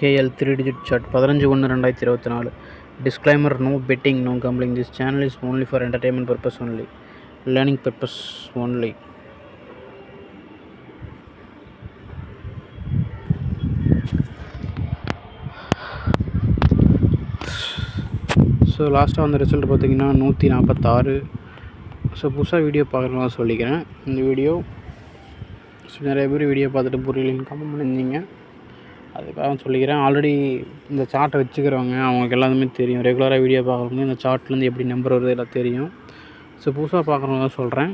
KL 3-digit chart 15/1/2024. Disclaimer: no betting, no gambling. This channel is only for entertainment purpose only, learning purpose only. So லாஸ்ட்டாக வந்த result பார்த்திங்கன்னா 146. So புதுசாக video பார்க்குறவங்க சொல்லிக்கிறேன். இந்த video நிறைய பேர் வீடியோ பார்த்துட்டு புரியலன்னு கமெண்ட் பண்ணியிருந்தீங்க, அதுக்காக சொல்லிக்கிறேன். ஆல்ரெடி இந்த சார்ட்டை வச்சுக்கிறவங்க அவங்களுக்கு எல்லாத்துமே தெரியும். ரெகுலராக வீடியோ பார்க்குறவங்க இந்த சார்ட்லேருந்து எப்படி நம்பர் வருது எல்லாம் தெரியும். ஸோ புதுசாக பார்க்குறவங்க தான் சொல்கிறேன்.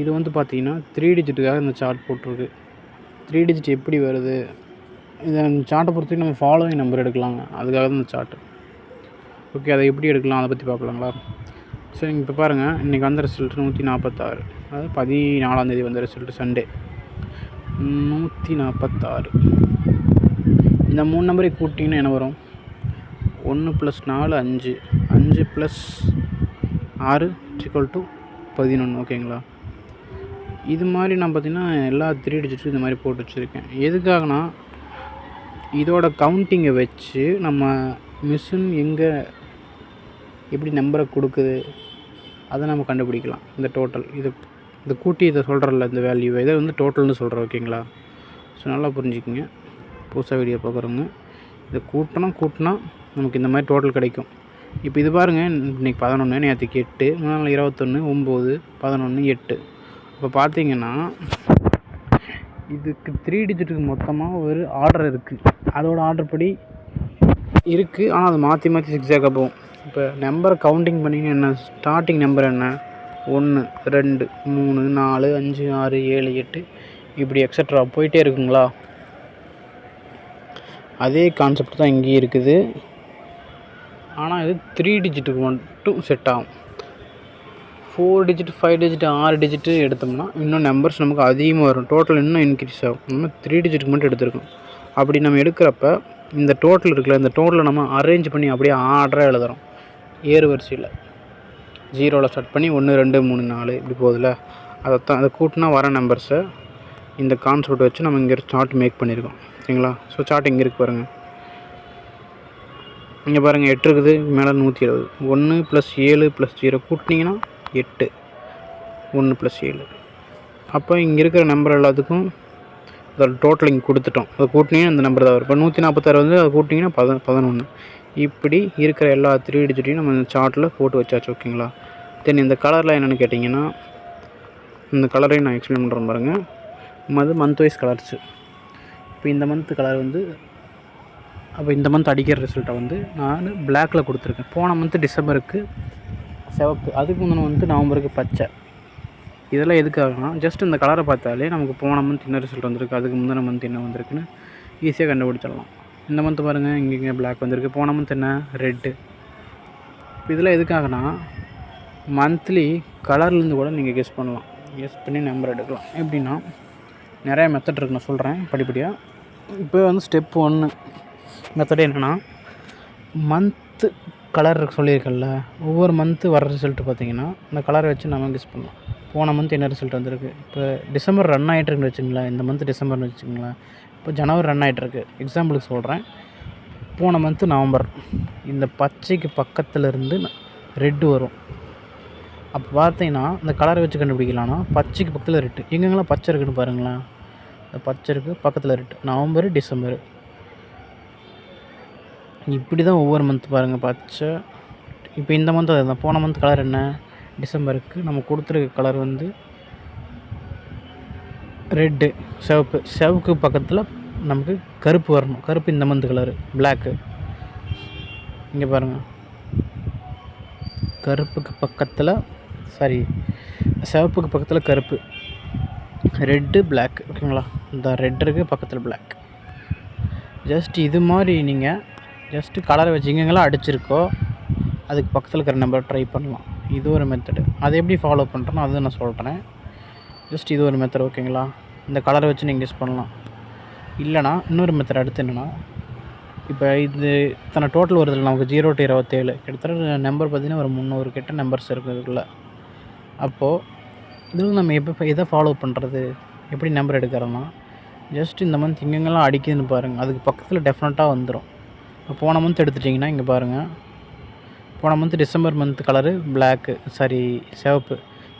இது வந்து பார்த்திங்கன்னா 3 டிஜிட்டுக்காக இந்த சார்ட் போட்டிருக்கு. 3 டிஜிட் எப்படி வருது, இதை சார்ட்டை பொறுத்தவரைக்கும் நம்ம ஃபாலோவிங் நம்பர் எடுக்கலாங்க, அதுக்காக தான் இந்த சார்ட்டு. ஓகே, அதை எப்படி எடுக்கலாம் அதை பற்றி பார்க்கலாங்களா? ஸோ நீங்கள் இப்போ பாருங்கள், இன்றைக்கி வந்த ரிசல்ட் 146, அதாவது 14ஆம் வந்த ரிசல்ட்டு சண்டே 146. இந்த 3 நம்பரை கூட்டிங்கன்னா என்ன வரும்? 1 + 4 5, 5 + 6 = 11. ஓகேங்களா? இது மாதிரி நான் பார்த்திங்கன்னா எல்லா 3 டிஜிட்டும் இந்த மாதிரி போட்டு வச்சுருக்கேன். எதுக்காகனா இதோட கவுண்டிங்கை வச்சு நம்ம மிஷின் எங்கே எப்படி நம்பரை கொடுக்குது அதை நம்ம கண்டுபிடிக்கலாம். இந்த டோட்டல் இதை கூட்டி இதை சொல்கிறல்ல, இந்த வேல்யூ இதை வந்து டோட்டல்னு சொல்கிறேன். ஓகேங்களா? ஸோ நல்லா புரிஞ்சுக்கிங்க. புதுசாக வீடியோ பார்க்குறவங்க இதை கூட்டினா நமக்கு இந்த மாதிரி டோட்டல் கிடைக்கும். இப்போ இது பாருங்கள், இன்றைக்கி 11, நேற்றுக்கு 8, 21, 9, 11, 8. இப்போ பார்த்தீங்கன்னா இதுக்கு 3 டிஜிட்டுக்கு மொத்தமாக ஒரு ஆர்டர் இருக்குது. அதோட ஆர்டர் படி இருக்குது, ஆனால் அது மாற்றி சிக்ஸாக போகும். இப்போ நம்பரை கவுண்டிங் பண்ணிங்கன்னா என்ன, ஸ்டார்டிங் நம்பர் என்ன, 1, 2, 3, 4, 5, 6, 7, 8 இப்படி எக்ஸட்ரா போயிட்டே இருக்குங்களா? அதே கான்செப்ட் தான் இங்கேயும் இருக்குது. ஆனால் இது 3 டிஜிட்டுக்கு மட்டும் செட் ஆகும். 4 டிஜிட், 5 டிஜிட், 6 டிஜிட்டு எடுத்தோம்னா இன்னும் நம்பர்ஸ் நமக்கு அதிகமாக வரும். டோட்டல் இன்னும் இன்க்ரீஸ் ஆகும். நம்ம 3 டிஜிட்டுக்கு மட்டும் எடுத்துருக்கோம். அப்படி நம்ம எடுக்கிறப்ப இந்த டோட்டல் இருக்குல்ல, இந்த டோட்டலை நம்ம அரேஞ்ச் பண்ணி அப்படியே ஆர்டராக எழுதுகிறோம். ஏறு வரிசையில் 0ல் ஸ்டார்ட் பண்ணி 1, 2, 3, 4 இப்படி போகுதுல்ல, அதை கூட்டினா வர நம்பர்ஸை இந்த கான்செப்ட் வச்சு நம்ம இங்கே சார்ட் மேக் பண்ணியிருக்கோம். ஓகேங்களா? ஸோ சார்ட் இங்கே இருக்குது பாருங்கள். இங்கே பாருங்கள் 8 இருக்குது, மேலே 120. 1 + 7 + 0 கூட்டினீங்கன்னா 8, 1 + 7. அப்போ இங்கே இருக்கிற நம்பர் எல்லாத்துக்கும் அதில் டோட்டல் இங்கே கொடுத்துட்டோம். அதை கூட்டினீங்கன்னா இந்த நம்பர் தான் வரும். இப்போ 146 வந்து அதை கூட்டினீங்கன்னா 11. இப்படி இருக்கிற எல்லா 3 டிஜிட்டையும் நம்ம இந்த சார்ட்டில் போட்டு வச்சாச்சு. ஓகேங்களா? தென் இந்த கலரில் என்னென்னு கேட்டிங்கன்னா, இந்த கலரையும் நான் எக்ஸ்பிளைன் பண்ணுறேன் பாருங்கள். அது மந்த் வைஸ் கலர்ஸு. இப்போ இந்த மந்த் கலர் வந்து, அப்போ இந்த மந்த் அடிக்கிற ரிசல்ட்டை வந்து நான் பிளாக்கில் கொடுத்துருக்கேன். போன மந்த்து டிசம்பருக்கு சிவப்பு, அதுக்கு முந்தின மந்த்து நவம்பருக்கு பச்சை. இதெல்லாம் எதுக்காகனா ஜஸ்ட் இந்த கலரை பார்த்தாலே நமக்கு போன மந்த் என்ன ரிசல்ட் வந்திருக்கு, அதுக்கு முந்தின மந்த் என்ன வந்திருக்குன்னு ஈஸியாக கண்டுபிடிச்சிடலாம். இந்த மந்த் பாருங்கள், இங்கே பிளாக் வந்திருக்கு. போன மந்த் என்ன, ரெட்டு. இப்போ இதெல்லாம் எதுக்காகனா மந்த்லி கலர்லேருந்து கூட நீங்கள் கெஸ் பண்ணலாம். கெஸ் பண்ணி நம்பர் எடுக்கலாம். எப்படின்னா நிறையா மெத்தட் இருக்குது, நான் சொல்கிறேன் படிப்படியாக. இப்போ வந்து ஸ்டெப் 1 மெத்தட் என்னென்னா, மந்த்து கலர் சொல்லியிருக்கல, ஒவ்வொரு மந்த்து வர ரிசல்ட்டு பார்த்திங்கன்னா இந்த கலரை வச்சு நம்ம கெஸ் பண்ணலாம். போன மந்த் என்ன ரிசல்ட் வந்திருக்கு. இப்போ டிசம்பர் ரன் ஆகிட்டுருக்குன்னு வச்சுங்களேன், இந்த மந்த் டிசம்பர்னு வச்சுங்களேன். இப்போ ஜனவரி ரன் ஆகிட்டுருக்கு. எக்ஸாம்பிளுக்கு சொல்கிறேன், போன மந்த்து நவம்பர். இந்த பச்சைக்கு பக்கத்தில் இருந்து ரெட்டு வரும். அப்போ பார்த்தீங்கன்னா இந்த கலரை வச்சு கண்டுபிடிக்கலாம்னா, பச்சைக்கு பக்கத்தில் ரெட்டு எங்கெங்கெல்லாம் பச்சை இருக்குன்னு பாருங்களேன். இந்த பச்சை இருக்குது, பக்கத்தில் ரெட்டு, நவம்பர், டிசம்பர். இப்படி தான் ஒவ்வொரு மந்த் பாருங்கள் பச்சை. இப்போ இந்த மந்த் அதுதான். போன மந்த் கலர் என்ன, டிசம்பருக்கு நம்ம கொடுத்துருக்க கலர் வந்து ரெட்டு, சிவப்புக்கு பக்கத்தில் நமக்கு கருப்பு வரணும். கருப்பு இந்த மந்த் கலரு பிளாக்கு. இங்கே பாருங்கள், கருப்புக்கு பக்கத்தில் சிவப்புக்கு பக்கத்தில் கருப்பு, ரெட்டு, பிளாக். ஓகேங்களா? இந்த ரெட் இருக்குது, பக்கத்தில் பிளாக். ஜஸ்ட் இது மாதிரி நீங்கள் ஜஸ்ட்டு கலரை வச்சு எங்கெங்கெல்லாம் அடிச்சிருக்கோ அதுக்கு பக்கத்தில் இருக்கிற நம்பரை ட்ரை பண்ணலாம். இது ஒரு மெத்தடு. அதை எப்படி ஃபாலோ பண்ணுறேன்னா அது நான் சொல்கிறேன். ஜஸ்ட் இது ஒரு மெத்தட். ஓகேங்களா? இந்த கலரை வச்சு நீங்கள் கெஸ் பண்ணலாம். இல்லைனா இன்னொரு மெத்தட் அடுத்து என்னென்னா, இப்போ இது இத்தனை டோட்டல் வருதில்ல நமக்கு 0 to 27, கிட்டத்தட்ட நம்பர் பார்த்திங்கன்னா ஒரு 300 கிட்ட நம்பர்ஸ் இருக்குது இதுக்குள்ள. அப்போது இதில் நம்ம எதை ஃபாலோ பண்ணுறது, எப்படி நம்பர் எடுக்கிறோன்னா, ஜஸ்ட் இந்த மந்த் எங்கெங்கெல்லாம் அடிக்குதுன்னு பாருங்கள், அதுக்கு பக்கத்தில் டெஃபினட்டாக வந்துடும். இப்போ போன மந்த் எடுத்துட்டிங்கன்னா இங்கே பாருங்கள், போன month December month colour block, sorry சிவப்பு.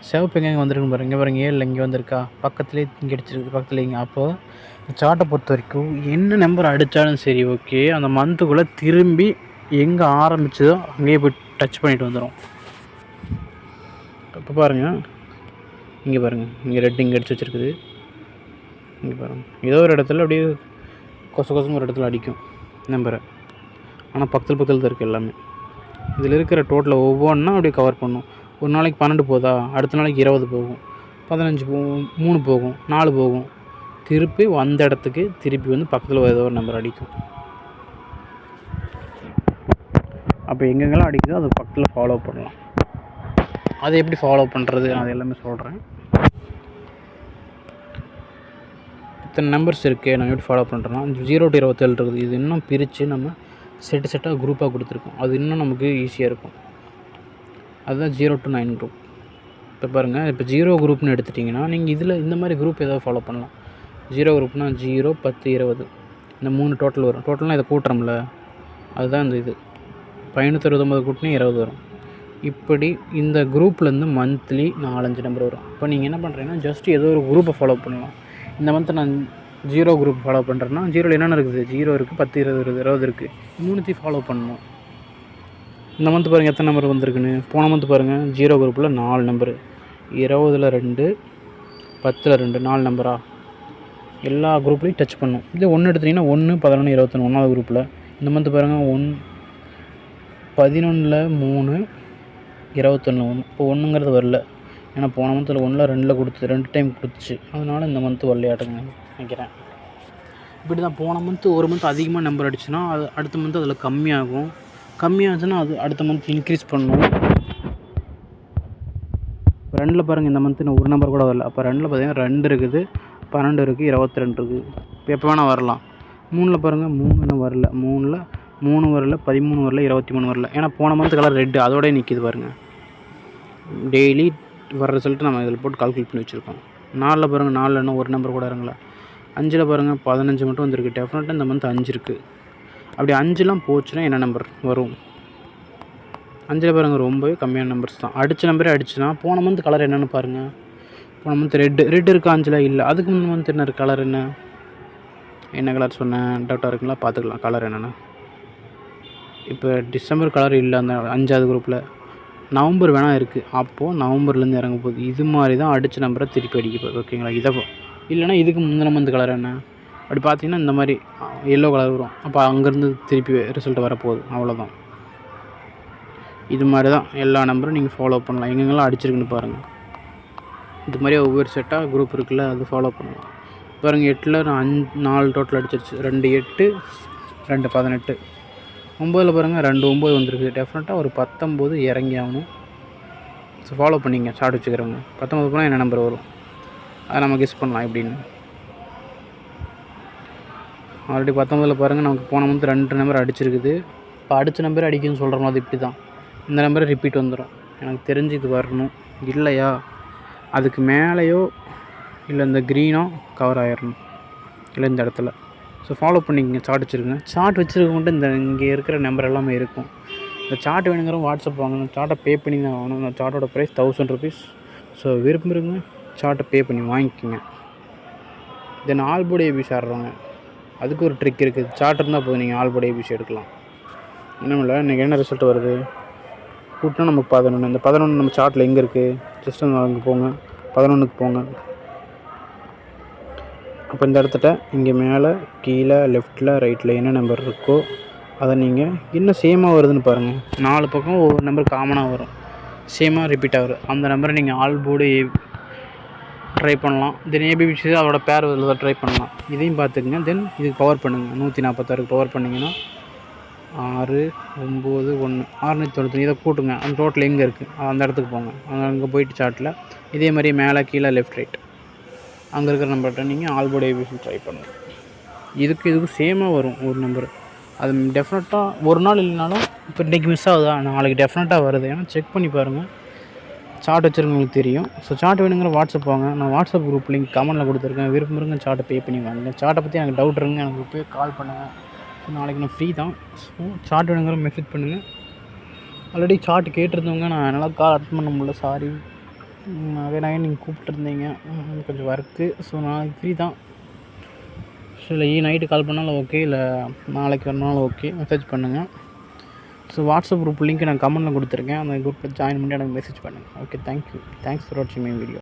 சிவப்பு எங்கெங்கே வந்துருக்குன்னு பாருங்கள், இங்கே பாருங்கள் 7 இங்கே வந்திருக்கா, பக்கத்துலேயே இங்கே அடிச்சிருக்கு, பக்கத்தில் இங்கே. அப்போது சார்ட்டை பொறுத்த வரைக்கும் என்ன நம்பர் அடித்தாலும் சரி ஓகே, அந்த மந்த்துக்குள்ளே திரும்பி எங்கே ஆரம்பிச்சதோ அங்கேயே போய் டச் பண்ணிட்டு வந்துடும். இப்போ பாருங்கள், இங்கே பாருங்கள், இங்கே ரெட் இங்கே அடிச்சு வச்சுருக்குது. இங்கே பாருங்கள், ஏதோ ஒரு இடத்துல அப்படியே கொசம் ஒரு இடத்துல அடிக்கும் நம்பரை, ஆனால் பக்கத்தில் தான் இருக்குது எல்லாமே. இதில் இருக்கிற டோட்டலில் ஒவ்வொன்றா அப்படியே கவர் பண்ணும். ஒரு நாளைக்கு 12 போதா, அடுத்த நாளைக்கு 20 போகும், 15 போகும், 3 போகும், 4 போகும். திருப்பி வந்த இடத்துக்கு திருப்பி வந்து பக்கத்தில் ஏதோ ஒரு நம்பர் அடிக்கும். அப்போ எங்கெங்கெல்லாம் அடிக்குதோ அது பக்கத்தில் ஃபாலோ பண்ணலாம். அதை எப்படி ஃபாலோ பண்ணுறது அது எல்லாமே சொல்கிறேன். இத்தனை நம்பர்ஸ் இருக்குது, நான் எப்படி ஃபாலோ பண்ணுறேன்னா 0 to 27 இருக்குது. இது இன்னும் பிரித்து நம்ம செட்டாக குரூப்பாக கொடுத்துருக்கோம். அது இன்னும் நமக்கு ஈஸியாக இருக்கும். அதுதான் 0 to 9 குரூப். இப்போ பாருங்கள், இப்போ 0 குரூப்னு எடுத்துட்டிங்கன்னா நீங்கள் இதில் இந்த மாதிரி குரூப் ஏதாவது ஃபாலோ பண்ணலாம். 0 குரூப்னா 0, 10, 20 இந்த 3 டோட்டல் வரும். டோட்டல்னால் இதை கூட்டுறோம்ல, அதுதான் இந்த இது 569 கூட்டினா 20 வரும். இப்படி இந்த குரூப்லேருந்து மந்த்லி 4-5 நம்பர் வரும். இப்போ நீங்கள் என்ன பண்ணுறீங்கன்னா ஜஸ்ட் ஏதோ ஒரு குரூப்பை ஃபாலோ பண்ணலாம். இந்த மந்த்து நான் 0 குரூப் ஃபாலோ பண்ணுறேன்னா 0ல் என்னென்ன இருக்குது, 0 இருக்குது, 10, 20 இருக்குது, 3 ஃபாலோ பண்ணணும். இந்த மந்த்து பாருங்கள் எத்தனை நம்பர் வந்திருக்குன்னு. போன மந்த்து பாருங்கள் 0 குரூப்பில் 4 நம்பரு, 20ல் 2, 10ல் 2, 4 நம்பரா. எல்லா குரூப்லேயும் டச் பண்ணும். இதே 1 எடுத்திங்கன்னா 1, 11, 21 1வது குரூப்பில். இந்த மந்த்து பாருங்கள் 11ல் 3, 21 1. இப்போ 1ங்கிறது வரல, ஏன்னா போன மந்தில் 1ல் 2ல் கொடுத்து 2 டைம் கொடுத்துச்சு, அதனால் இந்த மந்த்து வரலையாட்டுங்க நினைக்கிறேன். இப்படி தான் போன மந்த்து ஒரு மந்த் அதிகமாக நம்பர் அடிச்சுன்னா அது அடுத்த மந்த்து அதில் கம்மியாச்சுன்னா அது அடுத்த மந்த் இன்க்ரீஸ் பண்ணணும். இப்போ 2ல் பாருங்கள் இந்த மந்த்து இன்னும் ஒரு நம்பர் கூட வரல. அப்போ 2ல் பார்த்தீங்கன்னா 2 இருக்குது, 12 இருக்குது, 22 இருக்குது. இப்போ எப்போ வேணால் வரலாம். 3ல் பாருங்கள் 3 இன்னும் வரல, 3ல் 3 வரல, 13 வரல, 23 வரல. ஏன்னா போன மந்த்து கலர் ரெட்டு அதோடய நிற்கிது பாருங்கள். டெய்லி வர ரிசல்ட்டு நம்ம இதில் போட்டு கால்குலேட் பண்ணி வச்சுருக்கோம். 4ல் பாருங்கள் 4ல் இன்னும் ஒரு நம்பர் கூட இறங்கல. 5ல் பாருங்கள் 15 மட்டும் வந்திருக்கு. டெஃபினட்டாக இந்த மந்த் 5 இருக்குது. அப்படி 5லாம் போச்சுன்னா என்ன நம்பர் வரும்? 5ல் பாருங்கள் ரொம்பவே கம்மியான நம்பர்ஸ் தான். அடித்த நம்பரே அடிச்சுன்னா போன மந்த் கலர் என்னென்னு பாருங்கள். போன மந்த் ரெட் இருக்கா 5ல் இல்லை. அதுக்கு முன் மந்த் என்ன இருக்குது கலர், என்ன கலர் சொன்னேன் டவுட்டாக இருக்குங்களா, பார்த்துக்கலாம் கலர் என்னென்னு. இப்போ டிசம்பர் கலர் இல்லை அந்த 5வது குரூப்பில். நவம்பர் வேணால் இருக்குது, அப்போது நவம்பர்லேருந்து இறங்க போகுது. இது மாதிரி தான் அடித்த நம்பரை திருப்பி அடிக்க போகுது ஓகேங்களா. இதை இல்லைனா இதுக்கு முந்தின மந்த் கலர் என்ன அப்படி பார்த்தீங்கன்னா இந்த மாதிரி எல்லோ கலர் வரும். அப்போ அங்கேருந்து திருப்பி ரிசல்ட் வரப்போகுது, அவ்வளோதான். இது மாதிரி தான் எல்லா நம்பரும் நீங்கள் ஃபாலோ பண்ணலாம். எங்கெங்கெல்லாம் அடிச்சிருக்குன்னு பாருங்கள். இது மாதிரியே ஒவ்வொரு செட்டாக குரூப் இருக்குல்ல, அது ஃபாலோ பண்ணலாம். பாருங்கள் 8ல் நான் 4 டோட்டல் அடிச்சிருச்சு. 2 8, 2 18. 9ல் பாருங்கள் 2 9 வந்துருக்கு. டெஃபினட்டாக ஒரு 19 இறங்கி ஆகணும். ஸோ ஃபாலோ பண்ணிங்க சார்ட் வச்சுக்கிறவங்க. 19 போனால் என்ன நம்பர் வரும் அதை நம்ம கெஸ் பண்ணலாம் எப்படின்னு. ஆல்ரெடி 19ல் பாருங்கள் நமக்கு போன மந்த் 2 நம்பர் அடிச்சிருக்குது. இப்போ அடித்த நம்பர் அடிக்குதுன்னு சொல்கிற மாதிரி இப்படி தான் இந்த நம்பரை ரிப்பீட் வந்துடும். எனக்கு தெரிஞ்சு இது வரணும், இல்லையா அதுக்கு மேலேயோ இல்லை இந்த க்ரீனோ கவர் ஆகிடணும், இல்லை இந்த இடத்துல. ஸோ ஃபாலோ பண்ணிக்கங்க. சார்ட் வச்சுருங்க. சார்ட் வச்சுருக்க மட்டும் இந்த இங்கே இருக்கிற நம்பர் எல்லாமே இருக்கும். இந்த சார்ட் வேணுங்கிறவங்க வாட்ஸ்அப் வாங்கணும். சார்ட்டை பே பண்ணி தான் வாங்கணும். இந்த சார்ட்டோட ப்ரைஸ் 1000 rupees. ஸோ விரும்புகிறவங்க சார்ட்டை பே பண்ணி வாங்கிக்கோங்க. தென் ஆல் போர்டு ஏபிசி ஆடுறவங்க அதுக்கு ஒரு ட்ரிக் இருக்குது. சார்ட் இருந்தால் போதும், நீங்கள் ஆல் போர்டு ஏபிசி எடுக்கலாம். இன்னும் இல்லை, இன்றைக்கி என்ன ரிசல்ட் வருது கூட்டினா நமக்கு 11. இந்த 11 நம்ம சார்ட்டில் எங்கே இருக்குது, ஜஸ்ட் அங்கே போங்க, 11க்கு போங்க. அப்போ இந்த இடத்துல இங்கே மேலே கீழே லெஃப்ட்டில் ரைட்டில் என்ன நம்பர் இருக்கோ அதை நீங்கள் இன்னும் சேமாக வருதுன்னு பாருங்கள். 4 பக்கம் ஒவ்வொரு நம்பர் காமனாக வரும், சேமாக ரிப்பீட் ஆகுது. அந்த நம்பரை நீங்கள் ஆல் போர்டு ட்ரை பண்ணலாம். தென் ஏபிபிசி அதோட பேர் இதில் ட்ரை பண்ணலாம். இதையும் பார்த்துக்குங்க. தென் இதுக்கு பவர் பண்ணுங்கள். 146 பவர் பண்ணிங்கன்னா 6 9 1 693. இதை கூட்டுங்க. அந்த டோட்டல் எங்கே இருக்குது அந்த இடத்துக்கு போங்க. அங்கே போயிட்டு சார்ட்டில் இதே மாதிரி மேலே கீழே லெஃப்ட் ரைட் அங்கே இருக்கிற நம்பர்கிட்ட நீங்கள் ஆல் போர்டு ஏபிசி ட்ரை பண்ணுங்கள். இதுக்கும் சேமாக வரும் ஒரு நம்பர். அது டெஃபினட்டாக ஒரு நாள் இல்லைனாலும் இப்போ இன்றைக்கி மிஸ் ஆகுதா நாளைக்கு டெஃபினட்டாக வருது. ஏன்னா செக் பண்ணி பாருங்கள். சார்ட் வச்சுருக்கவங்களுக்கு தெரியும். ஸோ சார்ட் வேணுங்கிற வாட்ஸ்அப் வாங்க. நான் வாட்ஸ்அப் குரூப் லிங்க் கமெண்ட்டில் கொடுத்துருக்கேன். விருப்பம் சார்ட்டை பே பண்ணி வாங்க. சார்ட்டை பற்றி எனக்கு டவுட் இருங்க, எனக்கு போய் கால் பண்ணுங்கள். ஸோ நாளைக்கு நான் ஃப்ரீ தான். ஸோ சார்ட் வேணுங்கிற மெசேஜ் பண்ணுங்கள். ஆல்ரெடி சார்ட் கேட்டிருந்தவங்க நான் என்னால் கால் அட்டன் பண்ண முடியல, சாரி. அதே நான் நீங்கள் கூப்பிட்டுருந்தீங்க, கொஞ்சம் ஒர்க்கு. ஸோ நாளைக்கு ஃப்ரீ தான். ஸோ இல்லை நைட்டு கால் பண்ணாலும் ஓகே, இல்லை நாளைக்கு வரனாலும் ஓகே, மெசேஜ் பண்ணுங்கள். ஸோ வாட்ஸ்அப் குரூப் லிங்க் நான் கமெண்ட்டில் கொடுத்துருக்கேன். அந்த குரூப்பில் ஜாயின் பண்ணி எனக்கு மெசேஜ் பண்ணுங்கள். Okay, thank you. தேங்க்ஸ் ஃபார் வாட்சிங் மை வீடியோ.